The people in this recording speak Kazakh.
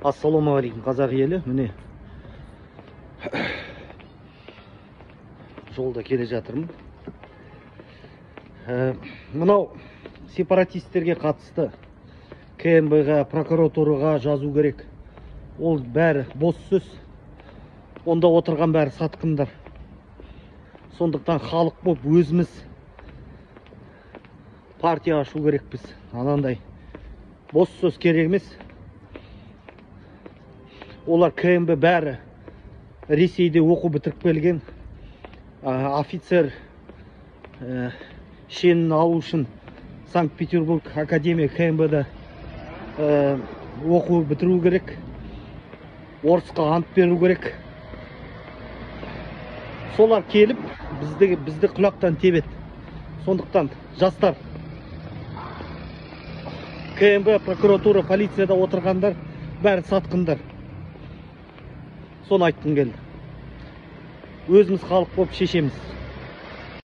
Ассалаумағалейкум қазақ елі, міне жолда келе жатырмын. Мынау сепаратисттерге қатысты КМБ-ға, прокуратураға жазу керек. Ол бәрі бос сөз. Онда отырған бәрі сатқындар. Сондықтан халық болып өзіміз партия ашу керекпіз. Анандай бос сөз керек емес. Олар КМБ бәрі Ресейде оқу бітіріп келген офицер шенін алу үшін Санкт-Петербург академия КМБ-да оқу бітіру керек. Орысқа ант беру керек. Солар келіп бізді құлақтан тебет. Сондықтан жастар, КМБ, прокуратура, полицияда отырғандар бәрі сатқындар. Соны айтқым келді. Өзіміз халық болып шешеміз.